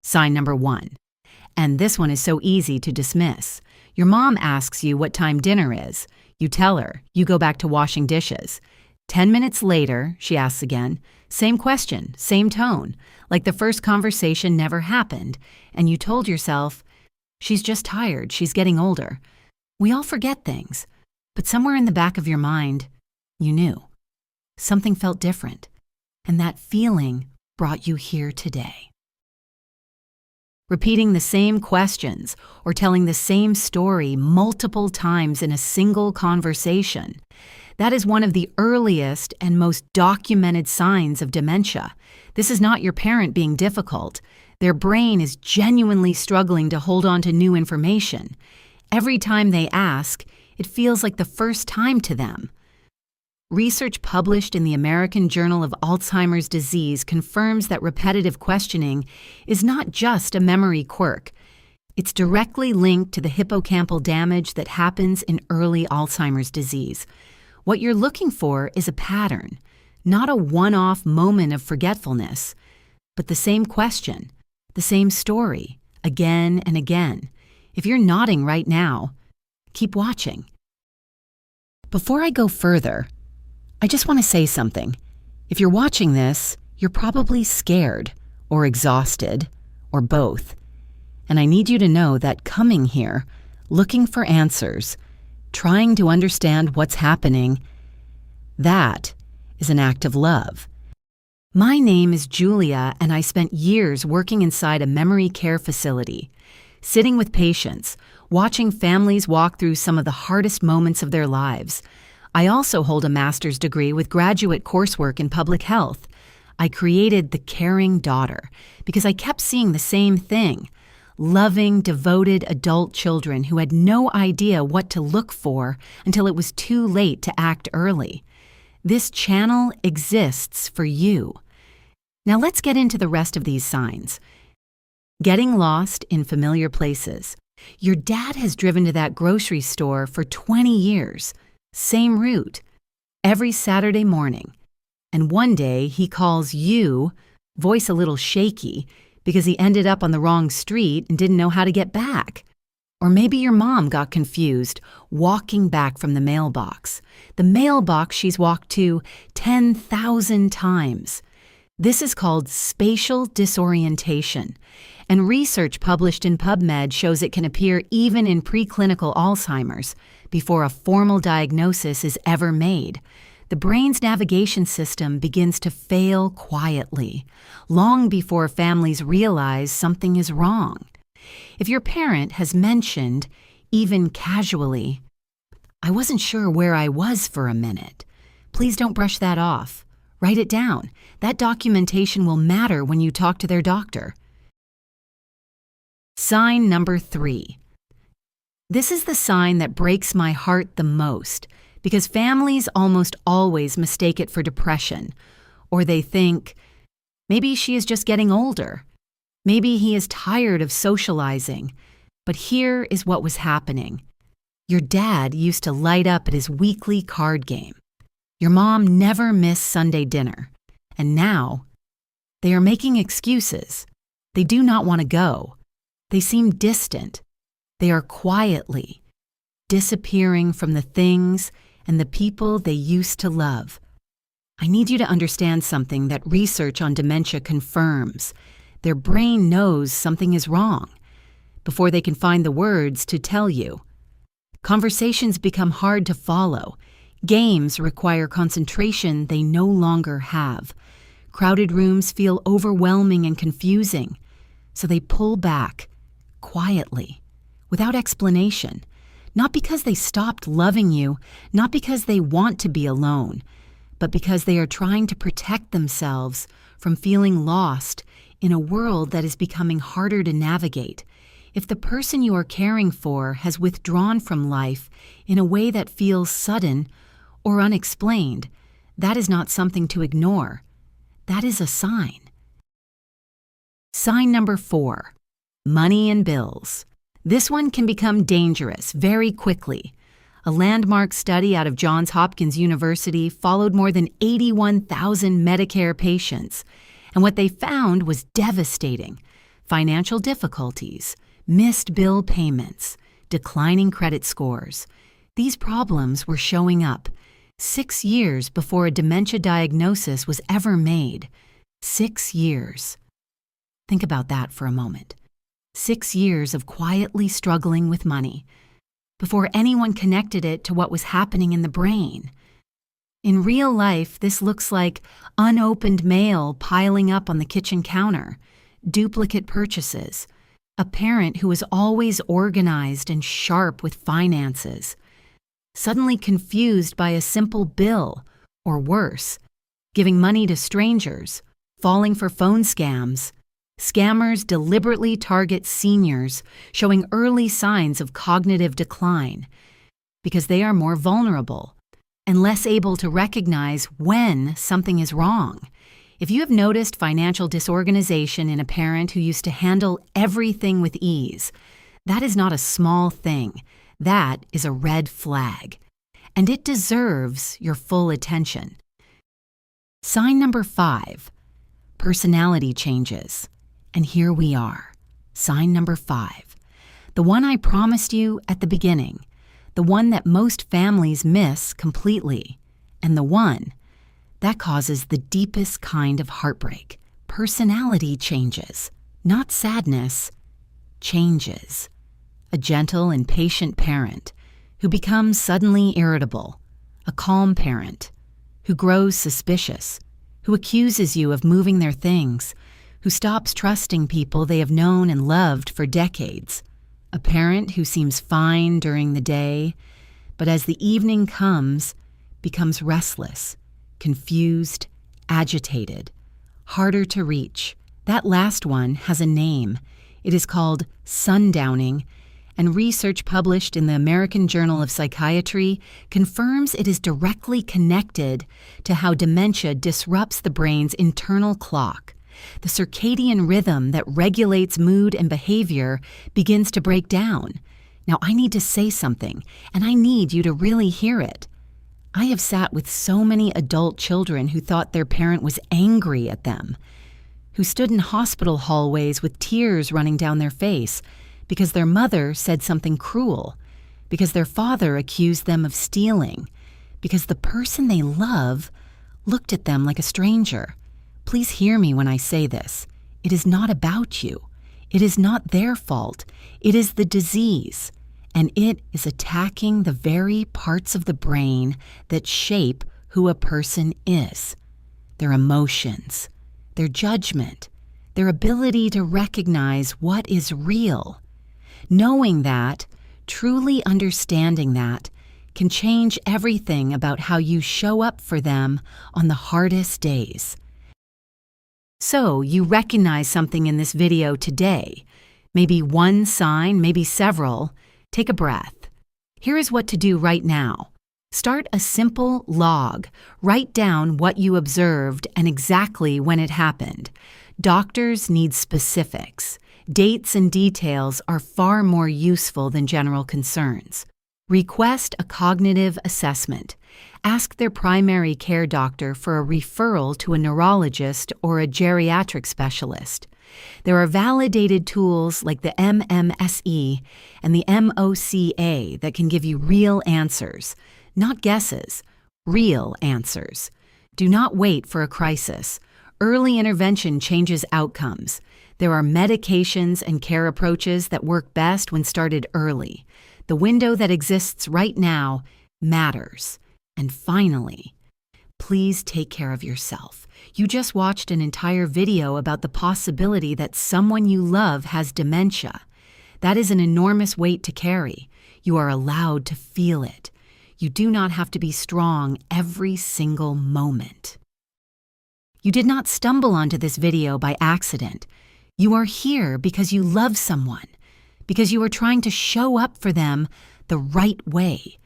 Sign number 1. And this one is so easy to dismiss. Your mom asks you what time dinner is. You tell her. You go back to washing dishes. 10 minutes later, she asks again. Same question, same tone, like the first conversation never happened, and you told yourself, she's just tired, she's getting older. We all forget things, but somewhere in the back of your mind, you knew. Something felt different, and that feeling brought you here today. Repeating the same questions or telling the same story multiple times in a single conversation, that is one of the earliest and most documented signs of dementia. This is not your parent being difficult. Their brain is genuinely struggling to hold on to new information. Every time they ask, it feels like the first time to them. Research published in the American Journal of Alzheimer's Disease confirms that repetitive questioning is not just a memory quirk. It's directly linked to the hippocampal damage that happens in early Alzheimer's disease. What you're looking for is a pattern, not a one-off moment of forgetfulness, but the same question, the same story, again and again. If you're nodding right now, keep watching. Before I go further, I just want to say something. If you're watching this, you're probably scared or exhausted or both. And I need you to know that coming here, looking for answers, trying to understand what's happening, that is an act of love. My name is Julia, and I spent years working inside a memory care facility, sitting with patients, watching families walk through some of the hardest moments of their lives. I also hold a master's degree with graduate coursework in public health. I created The Caring Daughter because I kept seeing the same thing. Loving, devoted adult children who had no idea what to look for until it was too late to act early. This channel exists for you. Now let's get into the rest of these signs. Getting lost in familiar places. Your dad has driven to that grocery store for 20 years. Same route, every Saturday morning. And one day he calls you, voice a little shaky, because he ended up on the wrong street and didn't know how to get back. Or maybe your mom got confused walking back from the mailbox she's walked to 10,000 times. This is called spatial disorientation, and research published in PubMed shows it can appear even in preclinical Alzheimer's before a formal diagnosis is ever made. The brain's navigation system begins to fail quietly, long before families realize something is wrong. If your parent has mentioned, even casually, "I wasn't sure where I was for a minute," please don't brush that off. Write it down. That documentation will matter when you talk to their doctor. Sign number 3. This is the sign that breaks my heart the most, because families almost always mistake it for depression, or they think, maybe she is just getting older. Maybe he is tired of socializing. But here is what was happening. Your dad used to light up at his weekly card game. Your mom never missed Sunday dinner. And now, they are making excuses. They do not want to go. They seem distant. They are quietly disappearing from the things and the people they used to love. I need you to understand something that research on dementia confirms. Their brain knows something is wrong before they can find the words to tell you. Conversations become hard to follow. Games require concentration they no longer have. Crowded rooms feel overwhelming and confusing, so they pull back quietly, without explanation. Not because they stopped loving you, not because they want to be alone, but because they are trying to protect themselves from feeling lost in a world that is becoming harder to navigate. If the person you are caring for has withdrawn from life in a way that feels sudden or unexplained, that is not something to ignore. That is a sign. Sign number 4, money and bills. This one can become dangerous very quickly. A landmark study out of Johns Hopkins University followed more than 81,000 Medicare patients, and what they found was devastating. financial difficulties, missed bill payments, declining credit scores. These problems were showing up 6 years before a dementia diagnosis was ever made. 6 years. Think about that for a moment. 6 years of quietly struggling with money before anyone connected it to what was happening in the brain. In real life, this looks like unopened mail piling up on the kitchen counter, duplicate purchases, a parent who was always organized and sharp with finances, suddenly confused by a simple bill, or worse, giving money to strangers, falling for phone scams. Scammers deliberately target seniors, showing early signs of cognitive decline because they are more vulnerable and less able to recognize when something is wrong. If you have noticed financial disorganization in a parent who used to handle everything with ease, that is not a small thing. That is a red flag, and it deserves your full attention. Sign number 5, personality changes. And here we are, sign number 5, the one I promised you at the beginning, the one that most families miss completely, and the one that causes the deepest kind of heartbreak. Personality changes, not sadness, changes. A gentle and patient parent who becomes suddenly irritable, a calm parent who grows suspicious, who accuses you of moving their things, who stops trusting people they have known and loved for decades, a parent who seems fine during the day, but as the evening comes, becomes restless, confused, agitated, harder to reach. That last one has a name. It is called sundowning, and research published in the American Journal of Psychiatry confirms it is directly connected to how dementia disrupts the brain's internal clock. The circadian rhythm that regulates mood and behavior begins to break down. Now, I need to say something, and I need you to really hear it. I have sat with so many adult children who thought their parent was angry at them, who stood in hospital hallways with tears running down their face because their mother said something cruel, because their father accused them of stealing, because the person they love looked at them like a stranger. Please hear me when I say this. It is not about you. It is not their fault. It is the disease, and it is attacking the very parts of the brain that shape who a person is. Their emotions, their judgment, their ability to recognize what is real. Knowing that, truly understanding that, can change everything about how you show up for them on the hardest days. So, you recognize something in this video today. Maybe one sign, maybe several. Take a breath. Here is what to do right now. Start a simple log. Write down what you observed and exactly when it happened. Doctors need specifics. Dates and details are far more useful than general concerns. Request a cognitive assessment. Ask their primary care doctor for a referral to a neurologist or a geriatric specialist. There are validated tools like the MMSE and the MOCA that can give you real answers, not guesses, real answers. Do not wait for a crisis. Early intervention changes outcomes. There are medications and care approaches that work best when started early. The window that exists right now matters. And finally, please take care of yourself. You just watched an entire video about the possibility that someone you love has dementia. That is an enormous weight to carry. You are allowed to feel it. You do not have to be strong every single moment. You did not stumble onto this video by accident. You are here because you love someone, because you are trying to show up for them the right way,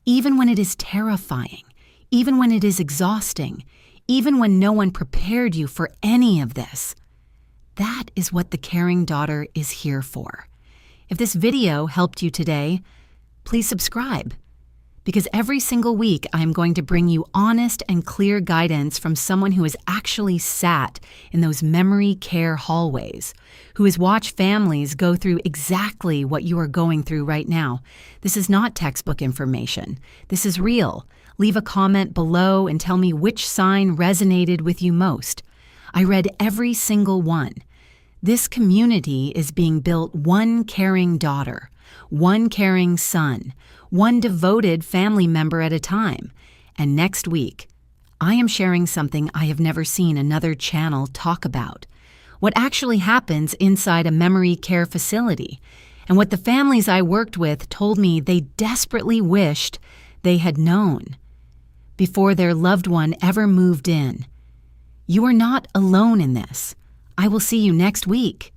even when it is terrifying, even when it is exhausting, even when no one prepared you for any of this. That is what the caring daughter is here for. If this video helped you today, please subscribe. because every single week I am going to bring you honest and clear guidance from someone who has actually sat in those memory care hallways, who has watched families go through exactly what you are going through right now. This is not textbook information. This is real. Leave a comment below and tell me which sign resonated with you most. I read every single one. This community is being built one caring daughter, one caring son, one devoted family member at a time. And next week, I am sharing something I have never seen another channel talk about. What actually happens inside a memory care facility, and what the families I worked with told me they desperately wished they had known before their loved one ever moved in. You are not alone in this. I will see you next week.